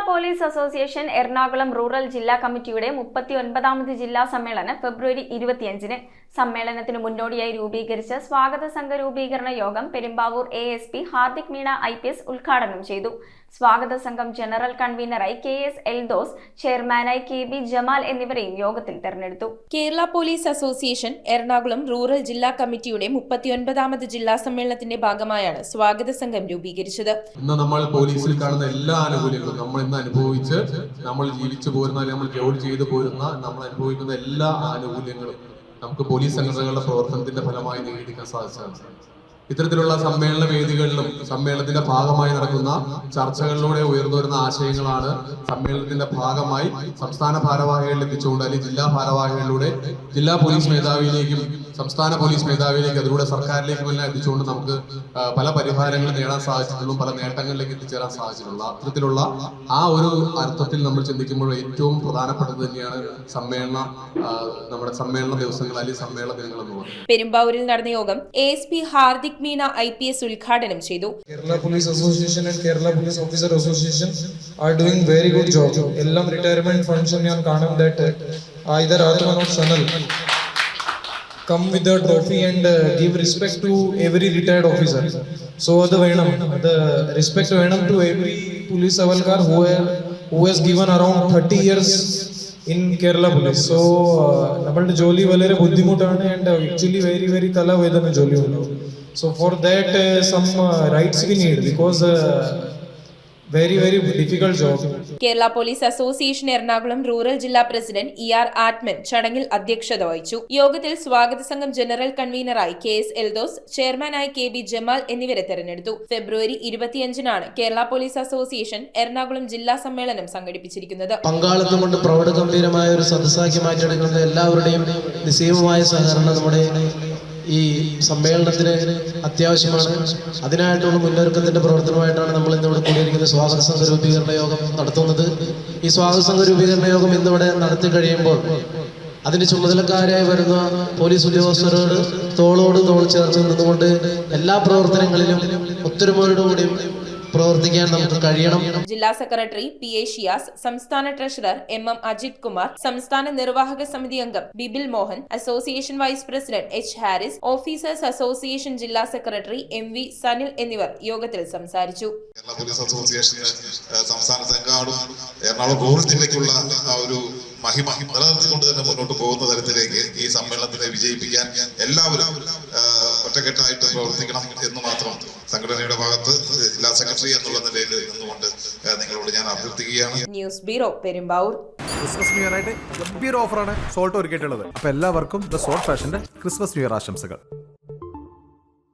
Police association Ernakulam rural ജില്ലാ കമ്മിറ്റിയുടെ 39ാമത് ജില്ലാ സമ്മേളനം ഫെബ്രുവരി 25-ന് സമ്മേളനത്തിന് മുന്നോടിയായി രൂപീകരിച്ച സ്വാഗത സംഘ രൂപീകരണ യോഗം പെരുമ്പാവൂർ ASP ഹാർദിക് മീണ IPS ഉദ്ഘാടനം ചെയ്തു. സ്വാഗത സംഘം ജനറൽ കൺവീനറായി KS എൽദോസ്, ചെയർമാനായി KB ജമാൽ എന്നിവരെയും യോഗത്തിൽ തെരഞ്ഞെടുത്തു. Kerala police association Ernakulam rural ജില്ലാ കമ്മിറ്റിയുടെ 39ാമത് ജില്ലാ സമ്മേളനത്തിന്റെ ഭാഗമായാണ് സ്വാഗത സംഘം രൂപീകരിച്ചത്. ഇന്ന് നമ്മൾ പോലീസിൽ കാണുന്ന എല്ലാ ആനുകൂല്യങ്ങളും നമ്മൾ ഇന്ന് അനുഭവിച്ച് നമ്മൾ ജീവിച്ചു പോരുന്ന, നമ്മൾ ജോലി ചെയ്തു പോരുന്ന, നമ്മൾ അനുഭവിക്കുന്ന എല്ലാ ആനുകൂല്യങ്ങളും നമുക്ക് പോലീസ് സംഘടനകളുടെ പ്രവർത്തനത്തിന്റെ ഫലമായി നേടിയെടുക്കാൻ സാധിച്ചതാണ്. ഇത്തരത്തിലുള്ള സമ്മേളന വേദികളിലും സമ്മേളനത്തിന്റെ ഭാഗമായി നടക്കുന്ന ചർച്ചകളിലൂടെ ഉയർന്നു വരുന്ന ആശയങ്ങളാണ് സമ്മേളനത്തിന്റെ ഭാഗമായി സംസ്ഥാന ഭാരവാഹികളിൽ എത്തിച്ചുകൊണ്ട്, അല്ലെങ്കിൽ ജില്ലാ ഭാരവാഹികളിലൂടെ ജില്ലാ പോലീസ് മേധാവിയിലേക്കും സംസ്ഥാന പോലീസ് മേധാവിയിലേക്ക്, അതിലൂടെ സർക്കാരിലേക്കും എല്ലാം എത്തിച്ചുകൊണ്ട് നമുക്ക് പല പരിഹാരങ്ങളും നേടാൻ സാധിച്ചിട്ടുള്ളൂ, പല നേട്ടങ്ങളിലേക്ക് എത്തിച്ചേരാൻ സാധിച്ചിട്ടുള്ള അത്തരത്തിലുള്ള ആ ഒരു അർത്ഥത്തിൽ നമ്മൾ ചിന്തിക്കുമ്പോൾ ഏറ്റവും പ്രധാനപ്പെട്ടത് തന്നെയാണ് നമ്മുടെ സമ്മേളന ദിവസങ്ങൾ അല്ലെങ്കിൽ സമ്മേളന ദിനങ്ങൾ എന്ന് പറയുന്നത്. പെരുമ്പാവൂരിൽ നടന്ന യോഗം ASP ഹാർദിക് മീണ IPS ഉദ്ഘാടനം ചെയ്തു. Kerala police association and Kerala police officer association are doing very good job. എല്ലാം റിട്ടയർമെന്റ് ഫംഗ്ഷൻ ഞാൻ കാണും that either Atman or Sanal come with the trophy and give respect to every retired officer. So the respect venam to every police avalkar who has given around 30 years in Kerala police. So nammളുടെ ജോലി വളരെ ബുദ്ധിമുട്ടാണ് and actually very തലവേദന ജോലി ഉണ്ട്. So for that some rights we need because very difficult job. Kerala police association Ernakulam rural ജില്ലാ president ER atman ചടങ്ങിൽ അധ്യക്ഷത വഹിച്ചു. യോഗത്തിൽ സ്വാഗത സംഘം ജനറൽ കൺവീനറായി KS എൽദോസ്, ചെയർമാനായി KB ജമാൽ എന്നിവരെ തെരഞ്ഞെടുത്തു. ഫെബ്രുവരി 25-നാണ് കേരള പോലീസ് അസോസിയേഷൻ എറണാകുളം ജില്ലാ സമ്മേളനം സംഘടിപ്പിച്ചിരിക്കുന്നത്. പങ്കാളിത്തം കൊണ്ട് പ്രൗഢഗംഭീരമായ ഒരു സദസ്സാക്കി മാറ്റിയെടുക്കുന്ന എല്ലാവരുടെയും നിസ്സീമമായ സഹകരണം നമ്മുടെ ഈ സമ്മേളനത്തിന് അത്യാവശ്യമാണ്. അതിനായിട്ടുള്ള മുന്നൊരുക്കത്തിന്റെ പ്രവർത്തനമായിട്ടാണ് നമ്മൾ ഇന്നിവിടെ കൂടിയിരിക്കുന്ന സ്വാഗത സംഘ രൂപീകരണ യോഗം നടത്തുന്നത്. ഈ സ്വാഗത സംഘ രൂപീകരണ യോഗം ഇന്നിവിടെ നടത്തി കഴിയുമ്പോൾ അതിന് ചുമതലക്കാരായി വരുന്ന പോലീസ് ഉദ്യോഗസ്ഥരോട് തോളോട് തോൾ ചേർത്ത് നിന്നുകൊണ്ട് എല്ലാ പ്രവർത്തനങ്ങളിലും ഒത്തൊരുമയോടുകൂടി പ്രവർത്തിക്കാൻ നമുക്ക് കഴിയണം. ജില്ലാ സെക്രട്ടറി PA ഷിയാസ്, സംസ്ഥാന ട്രഷറർ MM അജിത് കുമാർ, സംസ്ഥാന നിർവാഹക സമിതി അംഗം Bibil Mohan, association vice president H Haris, officers association ജില്ലാ സെക്രട്ടറി MV സനിൽ എന്നിവർ യോഗത്തിൽ സംസാരിച്ചു. കേരള പോലീസ് അസോസിയേഷന് സംസ്ഥാനത്തെങ്ങാടും എറണാകുളം റൂറൽ ജില്ലയ്ക്കുള്ള ഒരു മഹിമ നിലനിർത്തിക്കൊണ്ട് തന്നെ മുന്നോട്ട് പോകുന്ന തരത്തിലേക്ക് ഈ സമ്മേളനത്തിനെ വിജയിപ്പിക്കാൻ എല്ലാവരും ഒറ്റക്കെട്ടായിട്ട് പ്രവർത്തിക്കണം എന്ന് മാത്രം സംഘടനയുടെ ഭാഗത്ത് ജില്ലാ സെക്രട്ടറി എന്നുള്ള നിലയിൽ നിന്നുകൊണ്ട് നിങ്ങളോട് ഞാൻ അഭ്യർത്ഥിക്കുകയാണ്. News bureau, Perumbavoor. Christmas new year ആയിട്ട് ഗംഭീര ഓഫറാണ് സോൾട്ട് ഒരുക്കിയിട്ടുള്ളത്. അപ്പൊ എല്ലാവർക്കും ദ സോൾട്ട് ഫാഷന്റെ ക്രിസ്മസ് ന്യൂ ഇയർ ആശംസകൾ.